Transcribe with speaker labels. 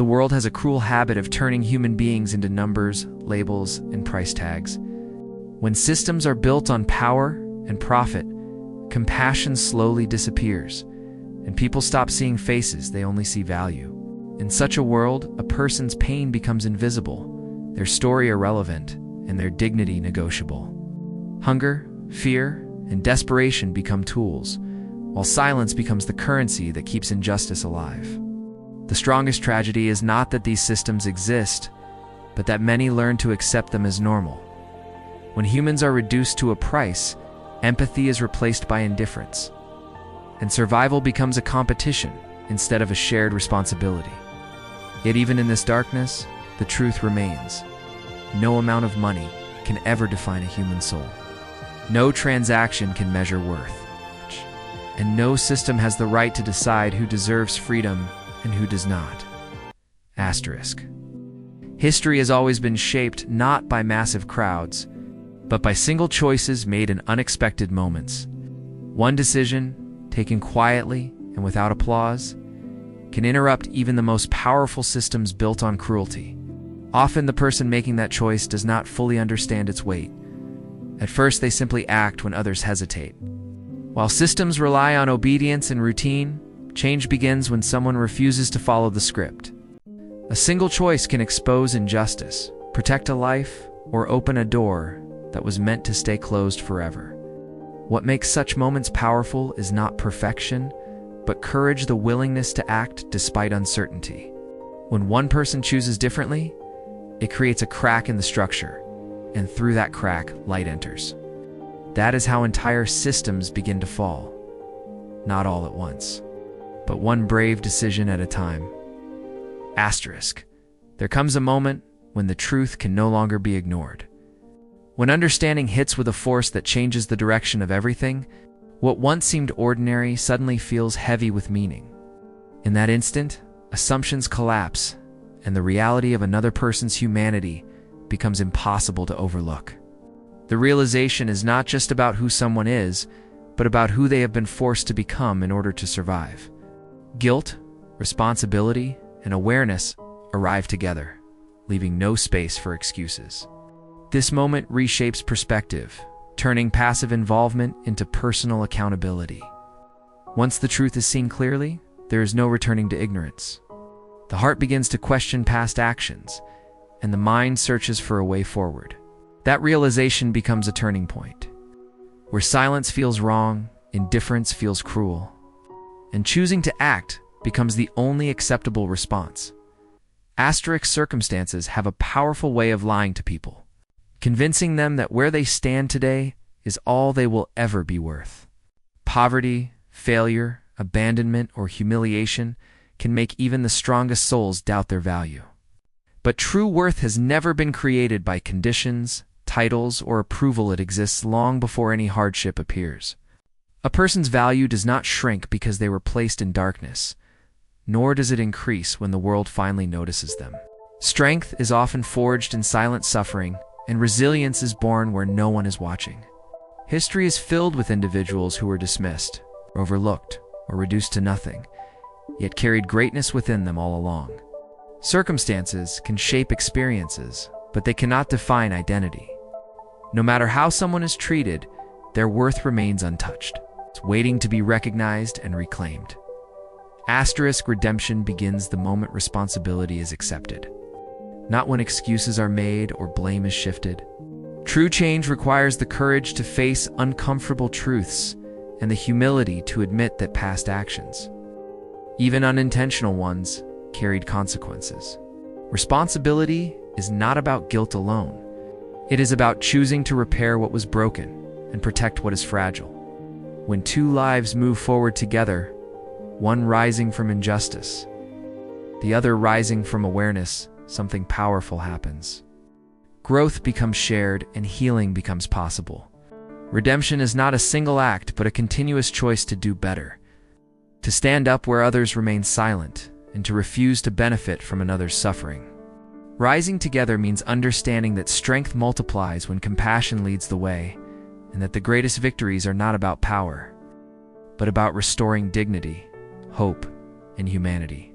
Speaker 1: The world has a cruel habit of turning human beings into numbers, labels, and price tags. When systems are built on power and profit, compassion slowly disappears, and people stop seeing faces, they only see value. In such a world, a person's pain becomes invisible, their story irrelevant, and their dignity negotiable. Hunger, fear, and desperation become tools, while silence becomes the currency that keeps injustice alive. The strongest tragedy is not that these systems exist, but that many learn to accept them as normal. When humans are reduced to a price, empathy is replaced by indifference, and survival becomes a competition instead of a shared responsibility. Yet even in this darkness, the truth remains. No amount of money can ever define a human soul. No transaction can measure worth. And no system has the right to decide who deserves freedom and who does not. Asterisk. History has always been shaped not by massive crowds, but by single choices made in unexpected moments. One decision, taken quietly and without applause, can interrupt even the most powerful systems built on cruelty. Often the person making that choice does not fully understand its weight. At first, they simply act when others hesitate. While systems rely on obedience and routine, change begins when someone refuses to follow the script. A single choice can expose injustice, protect a life, or open a door that was meant to stay closed forever. What makes such moments powerful is not perfection, but courage, the willingness to act despite uncertainty. When one person chooses differently, it creates a crack in the structure, and through that crack, light enters. That is how entire systems begin to fall. Not all at once, but one brave decision at a time. Asterisk. There comes a moment when the truth can no longer be ignored. When understanding hits with a force that changes the direction of everything, what once seemed ordinary suddenly feels heavy with meaning. In that instant, assumptions collapse, and the reality of another person's humanity becomes impossible to overlook. The realization is not just about who someone is, but about who they have been forced to become in order to survive. Guilt, responsibility, and awareness arrive together, leaving no space for excuses. This moment reshapes perspective, turning passive involvement into personal accountability. Once the truth is seen clearly, there is no returning to ignorance. The heart begins to question past actions, and the mind searches for a way forward. That realization becomes a turning point, where silence feels wrong, indifference feels cruel, and choosing to act becomes the only acceptable response. Asterisk. Circumstances have a powerful way of lying to people, convincing them that where they stand today is all they will ever be worth. Poverty, failure, abandonment, or humiliation can make even the strongest souls doubt their value. But true worth has never been created by conditions, titles, or approval. It exists long before any hardship appears. A person's value does not shrink because they were placed in darkness, nor does it increase when the world finally notices them. Strength is often forged in silent suffering, and resilience is born where no one is watching. History is filled with individuals who were dismissed, overlooked, or reduced to nothing, yet carried greatness within them all along. Circumstances can shape experiences, but they cannot define identity. No matter how someone is treated, their worth remains untouched. It's waiting to be recognized and reclaimed. Asterisk. Redemption begins the moment responsibility is accepted, not when excuses are made or blame is shifted. True change requires the courage to face uncomfortable truths and the humility to admit that past actions, even unintentional ones, carried consequences. Responsibility is not about guilt alone. It is about choosing to repair what was broken and protect what is fragile. When two lives move forward together, one rising from injustice, the other rising from awareness, something powerful happens. Growth becomes shared and healing becomes possible. Redemption is not a single act, but a continuous choice to do better, to stand up where others remain silent, and to refuse to benefit from another's suffering. Rising together means understanding that strength multiplies when compassion leads the way, and that the greatest victories are not about power, but about restoring dignity, hope, and humanity.